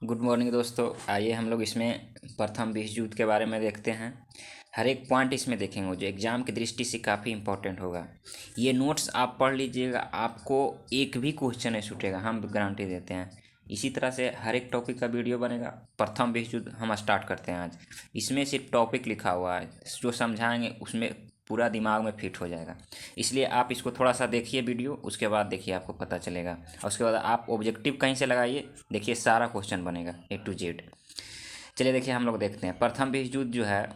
Good morning दोस्तों। आइए हम लोग इसमें प्रथम विश्व युद्ध के बारे में देखते हैं। हर एक पॉइंट इसमें देखेंगे जो एग्ज़ाम की दृष्टि से काफ़ी इंपॉर्टेंट होगा। ये नोट्स आप पढ़ लीजिएगा, आपको एक भी क्वेश्चन नहीं छूटेगा, हम गारंटी देते हैं। इसी तरह से हर एक टॉपिक का वीडियो बनेगा। प्रथम विश्व युद्ध हम स्टार्ट करते हैं आज। इसमें सिर्फ टॉपिक लिखा हुआ है, जो समझाएंगे उसमें पूरा दिमाग में फिट हो जाएगा। इसलिए आप इसको थोड़ा सा देखिए वीडियो, उसके बाद देखिए आपको पता चलेगा। और उसके बाद आप ऑब्जेक्टिव कहीं से लगाइए, देखिए सारा क्वेश्चन बनेगा A to Z। चलिए देखिए हम लोग देखते हैं प्रथम विश्व युद्ध जो है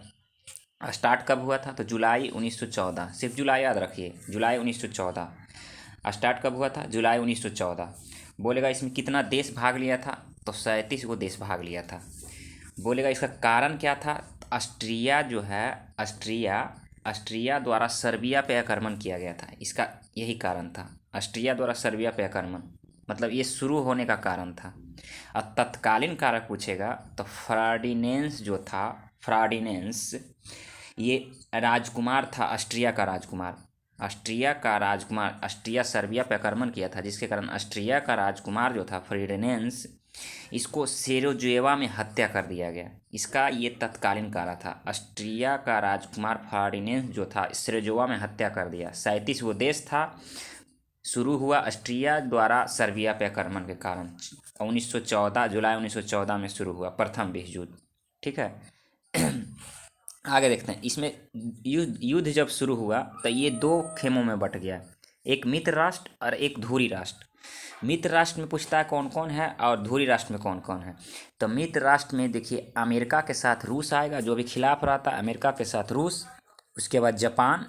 स्टार्ट कब हुआ था। तो जुलाई 1914, सिर्फ जुलाई याद रखिए, जुलाई 1914 स्टार्ट कब हुआ था, जुलाई 1914। बोलेगा इसमें कितना देश भाग लिया था, तो 37 गो देश भाग लिया था। बोलेगा इसका कारण क्या था, तो ऑस्ट्रिया जो है, ऑस्ट्रिया द्वारा सर्बिया पे आक्रमण किया गया था, इसका यही कारण था। ऑस्ट्रिया द्वारा सर्बिया पे आक्रमण, मतलब ये शुरू होने का कारण था। और तत्कालीन कारक पूछेगा तो फ्राडिनेंस जो था, फ्राडिनेंस ये राजकुमार था, ऑस्ट्रिया का राजकुमार। ऑस्ट्रिया का राजकुमार, ऑस्ट्रिया सर्बिया पे आक्रमण किया था, जिसके कारण ऑस्ट्रिया का राजकुमार जो था फ्राडिनेंस, इसको सेरोजुएवा में हत्या कर दिया गया। इसका ये तत्कालीन कारण था। ऑस्ट्रिया का राजकुमार फार्डिनेंस जो था सेरोजुएवा में हत्या कर दिया। 37 वो देश था, शुरू हुआ ऑस्ट्रिया द्वारा सर्बिया पे आक्रमण के कारण। 1914 जुलाई 1914 में शुरू हुआ प्रथम विश्व युद्ध। ठीक है। आगे देखते हैं इसमें युद्ध जब शुरू हुआ तो ये दो खेमों में बट गया, एक मित्र राष्ट्र और एक धुरी राष्ट्र। मित्र राष्ट्र में पूछता है कौन कौन है और धुरी राष्ट्र में कौन कौन है। तो मित्र राष्ट्र में देखिए अमेरिका के साथ रूस आएगा, जो भी खिलाफ रहा था अमेरिका के साथ रूस, उसके बाद जापान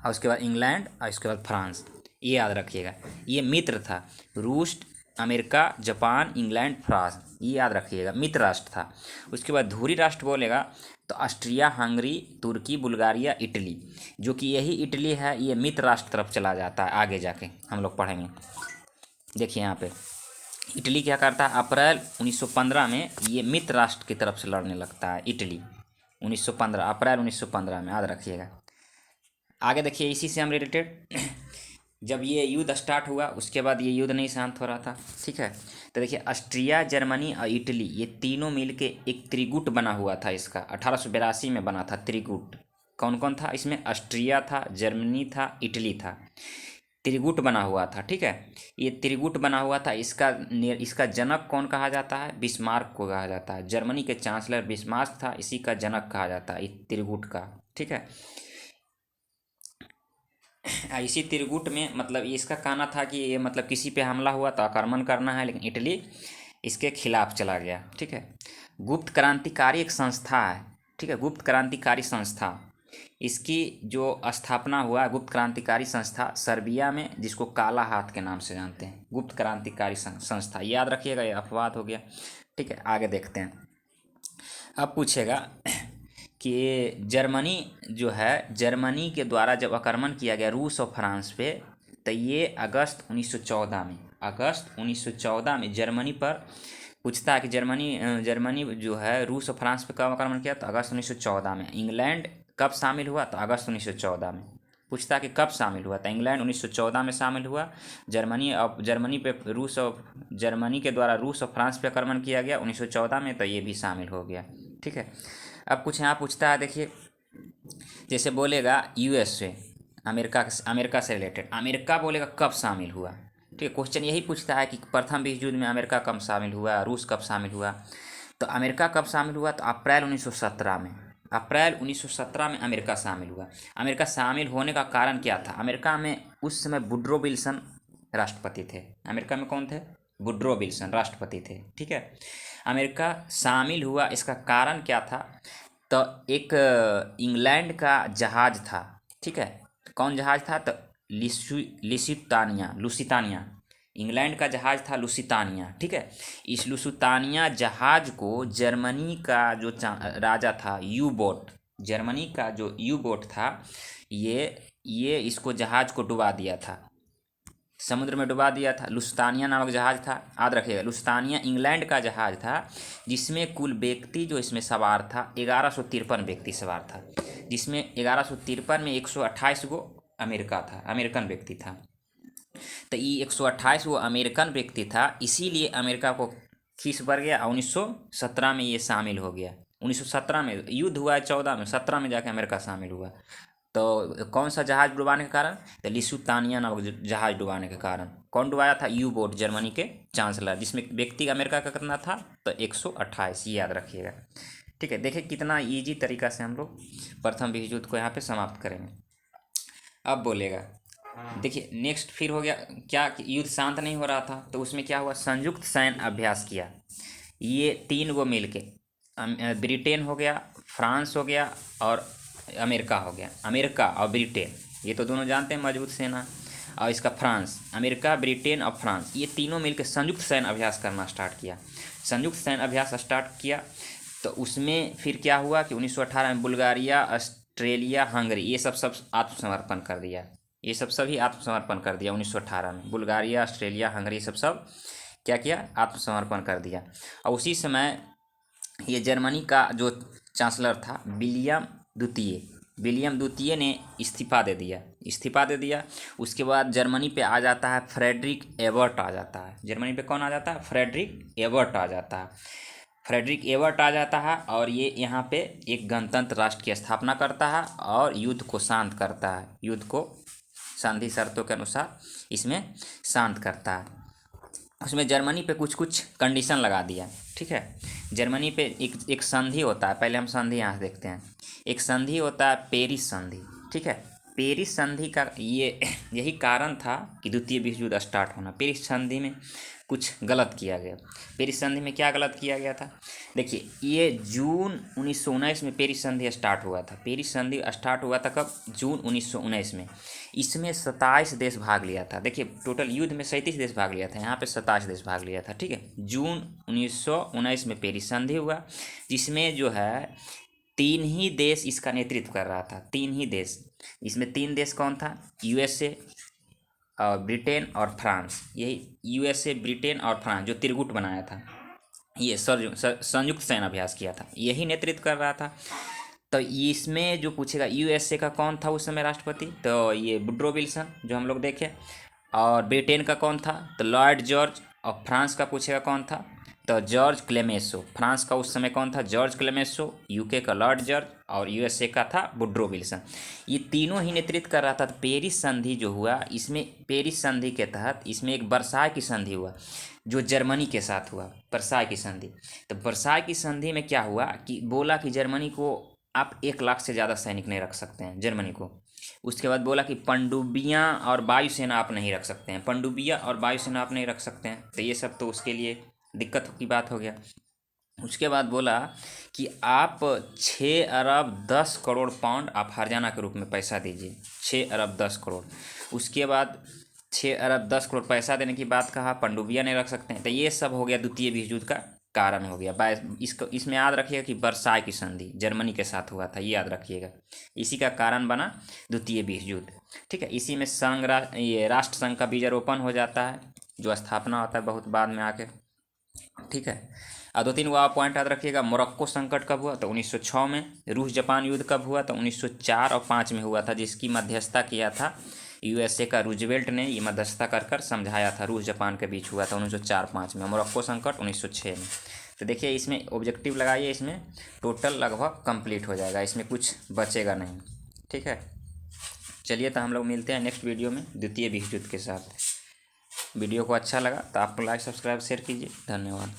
और उसके बाद इंग्लैंड और उसके बाद फ्रांस। ये याद रखिएगा, ये मित्र था। रूस, अमेरिका, जापान, इंग्लैंड, फ्रांस, ये याद रखिएगा, मित्र राष्ट्र था। उसके बाद धुरी राष्ट्र बोलेगा तो ऑस्ट्रिया, हंगरी, तुर्की, बुल्गारिया, इटली, जो कि यही इटली है, ये मित्र राष्ट्र तरफ चला जाता है। आगे जाके हम लोग पढ़ेंगे। देखिए यहाँ पे इटली क्या करता है, अप्रैल 1915 में ये मित्र राष्ट्र की तरफ से लड़ने लगता है। इटली 1915, अप्रैल 1915 में, याद रखिएगा। आगे देखिए इसी से हम रिलेटेड जब ये युद्ध स्टार्ट हुआ उसके बाद ये युद्ध नहीं शांत हो रहा था। ठीक है। तो देखिए ऑस्ट्रिया, जर्मनी और इटली ये तीनों मिलके एक त्रिगुट बना हुआ था। इसका 1882 में बना था त्रिगुट। कौन कौन था इसमें, ऑस्ट्रिया था, जर्मनी था, इटली था, त्रिगुट बना हुआ था। ठीक है। ये त्रिगुट बना हुआ था। इसका जनक कौन कहा जाता है, बिस्मार्क को कहा जाता है। जर्मनी के चांसलर बिस्मार्क था, इसी का जनक कहा जाता है त्रिगुट का। ठीक है। इसी त्रिगुट में मतलब ये इसका कहना था कि ये मतलब किसी पे हमला हुआ तो आक्रमण करना है, लेकिन इटली इसके खिलाफ चला गया। ठीक है। गुप्त क्रांतिकारी एक संस्था है। ठीक है, गुप्त क्रांतिकारी संस्था, इसकी जो स्थापना हुआ गुप्त क्रांतिकारी संस्था सर्बिया में, जिसको काला हाथ के नाम से जानते हैं, गुप्त क्रांतिकारी संस्था, याद रखिएगा, ये अपवाद हो गया। ठीक है, आगे देखते हैं। अब पूछेगा कि जर्मनी जो है, जर्मनी के द्वारा जब आक्रमण किया गया रूस और फ्रांस पे, तो ये अगस्त 1914 में, अगस्त 1914 में जर्मनी पर पूछता है कि जर्मनी जो है रूस और फ्रांस पे कब आक्रमण किया, तो अगस्त 1914 में। इंग्लैंड कब शामिल हुआ, तो अगस्त 1914 में। पूछता है कि कब शामिल हुआ, तो इंग्लैंड 1914 में शामिल हुआ। जर्मनी पे रूस और जर्मनी के द्वारा रूस और फ्रांस पे आक्रमण किया गया 1914 में, तो ये भी शामिल हो गया। ठीक है। अब कुछ यहाँ पूछता है, देखिए जैसे बोलेगा यूएसए, अमेरिका से रिलेटेड, अमेरिका बोलेगा कब शामिल हुआ। ठीक है, क्वेश्चन यही पूछता है कि प्रथम विश्व युद्ध में अमेरिका कब शामिल हुआ, रूस कब शामिल हुआ। तो अमेरिका कब शामिल हुआ, तो अप्रैल 1917 में, अप्रैल 1917 में अमेरिका शामिल हुआ। अमेरिका शामिल होने का कारण क्या था, अमेरिका में उस समय वुडरो विल्सन राष्ट्रपति थे। अमेरिका में कौन थे, वुडरो विल्सन राष्ट्रपति थे। ठीक है। अमेरिका शामिल हुआ, इसका कारण क्या था, तो एक इंग्लैंड का जहाज था। ठीक है, कौन जहाज था, तो लुसितानिया, इंग्लैंड का जहाज था लुसितानिया। ठीक है। इस लुसितानिया जहाज को जर्मनी का जो राजा था, यू बोट, जर्मनी का जो यू बोट था, ये इसको जहाज को डुबा दिया था, समुद्र में डुबा दिया था। लुस्तानिया नामक जहाज था, याद रखिएगा। लुस्तानिया इंग्लैंड का जहाज था, जिसमें कुल व्यक्ति जो इसमें सवार था 1153 व्यक्ति सवार था, जिसमें 1153 में 128 गो अमेरिका था, अमेरिकन व्यक्ति था। तो ये 128 वो अमेरिकन व्यक्ति था, इसीलिए अमेरिका को खीस बढ़ गया और 1917 में ये शामिल हो गया। 1917 में युद्ध हुआ है, 14 में, 17 में जाके अमेरिका शामिल हुआ। तो कौन सा जहाज डुबाने के कारण? तो लिसुतानिया नामक जहाज डुबाने के कारण। कौन डुबाया था? यू बोट, जर्मनी के चांसलर, जिसमें व्यक्ति अमेरिका का कितना था? तो 128, ये याद रखिएगा। ठीक है, देखिए कितना ईजी तरीका से हम लोग प्रथम विश्व युद्ध को यहाँ पे समाप्त करेंगे। अब बोलेगा, देखिए नेक्स्ट फिर हो गया क्या कि युद्ध शांत नहीं हो रहा था, तो उसमें क्या हुआ? संयुक्त सैन्य अभ्यास किया। ये तीन गो मिल के, ब्रिटेन हो गया, फ्रांस हो गया और अमेरिका हो गया। अमेरिका और ब्रिटेन, ये तो दोनों जानते हैं मजबूत सेना। और इसका फ्रांस, अमेरिका, ब्रिटेन और फ्रांस, ये तीनों मिलकर संयुक्त सैन्य अभ्यास करना स्टार्ट किया। संयुक्त सैन्य अभ्यास स्टार्ट किया तो उसमें फिर क्या हुआ कि 1918 में बुल्गारिया, ऑस्ट्रेलिया, हंगरी, ये सब आत्मसमर्पण कर दिया। ये सभी आत्मसमर्पण कर दिया 1918 में। बुल्गारिया, ऑस्ट्रेलिया, हंगरी सब क्या किया? आत्मसमर्पण कर दिया। और उसी समय ये जर्मनी का जो चांसलर था विलियम द्वितीय ने इस्तीफा दे दिया। उसके बाद जर्मनी पे आ जाता है फ्रेडरिक एबर्ट आ जाता है। जर्मनी पे कौन आ जाता है? फ्रेडरिक एबर्ट आ जाता है। फ्रेडरिक एबर्ट आ जाता है और ये यहाँ पे एक गणतंत्र राष्ट्र की स्थापना करता है और युद्ध को शांत करता है। युद्ध को संधि शर्तों के अनुसार इसमें शांत करता है। उसमें जर्मनी पे कुछ कुछ कंडीशन लगा दिया। ठीक है, जर्मनी पे एक संधि होता है। पहले हम संधि यहाँ से देखते हैं। एक संधि होता है पेरिस संधि। ठीक है, पेरिस संधि का यही कारण था कि द्वितीय विश्व युद्ध स्टार्ट होना। पेरिस संधि में कुछ गलत किया गया। पेरिस संधि में क्या गलत किया गया था? देखिए, ये जून 1919 में पेरिस संधि स्टार्ट हुआ था। पेरिस संधि स्टार्ट हुआ था कब? जून 1919 में। इसमें 27 देश भाग लिया था। देखिए, टोटल युद्ध में 37 देश भाग लिया था, यहाँ पे 27 देश भाग लिया था। ठीक है, जून 1919 में पेरिस संधि हुआ, जिसमें जो है 3 ही देश इसका नेतृत्व कर रहा था। 3 ही देश। इसमें 3 देश कौन था? यूएसए और ब्रिटेन और फ्रांस। यही यूएसए, ब्रिटेन और फ्रांस जो त्रिगुट बनाया था, ये संयुक्त सैन्य अभ्यास किया था, यही नेतृत्व कर रहा था। तो इसमें जो पूछेगा यूएसए का कौन था उस समय राष्ट्रपति? तो ये वुड्रो विल्सन, जो हम लोग देखे। और ब्रिटेन का कौन था? तो लॉर्ड जॉर्ज। और फ्रांस का पूछेगा कौन था? तो जॉर्ज क्लेमेंसो। फ्रांस का उस समय कौन था? जॉर्ज क्लेमेंसो। यूके का लॉर्ड जॉर्ज और यूएसए का था वुड्रो विल्सन। ये तीनों ही नेतृत्व कर रहा था। तो पेरिस संधि जो हुआ, इसमें पेरिस संधि के तहत इसमें एक वर्साय की संधि हुआ जो जर्मनी के साथ हुआ। वर्साय की संधि। तो वर्साय की संधि में क्या हुआ कि बोला कि जर्मनी को आप 1 लाख से ज़्यादा सैनिक नहीं रख सकते हैं जर्मनी को। उसके बाद बोला कि पनडुब्बियाँ और वायुसेना आप नहीं रख सकते हैं। पनडुब्बियाँ और वायुसेना आप नहीं रख सकते हैं। तो ये सब तो उसके लिए दिक्कत की बात हो गया। उसके बाद बोला कि आप 6 अरब 10 करोड़ पाउंड आप हर्जाना के रूप में पैसा दीजिए। 6 अरब 10 करोड़। उसके बाद 6 अरब 10 करोड़ पैसा देने की बात कहा, पनडुब्बियाँ नहीं रख सकते हैं। तो ये सब हो गया द्वितीय विश्व युद्ध का कारण हो गया। इसको इसमें याद रखिएगा कि वर्साय की संधि जर्मनी के साथ हुआ था, ये याद रखिएगा। इसी का कारण बना द्वितीय विश्व युद्ध। ठीक है, इसी में ये राष्ट्र संघ का बीजारोपण हो जाता है, जो स्थापना होता है बहुत बाद में आके। ठीक है, और 2-3 वो आप पॉइंट याद रखिएगा। मोरक्को संकट कब हुआ? तो 1906 में। रूस जापान युद्ध कब हुआ? तो 1904 और 5 में हुआ था, जिसकी मध्यस्थता किया था यूएसए का रूजवेल्ट ने। ये मध्यस्थता कर समझाया था। रूस जापान के बीच हुआ था 1904-5 में। मोरक्को संकट 1906 में। तो देखिए, इसमें ऑब्जेक्टिव लगाइए, इसमें टोटल लगभग कंप्लीट हो जाएगा, इसमें कुछ बचेगा नहीं। ठीक है, चलिए तो हम लोग मिलते हैं नेक्स्ट वीडियो में द्वितीय विश्व युद्ध के साथ। वीडियो को अच्छा लगा तो आप लाइक, सब्सक्राइब, शेयर कीजिए। धन्यवाद।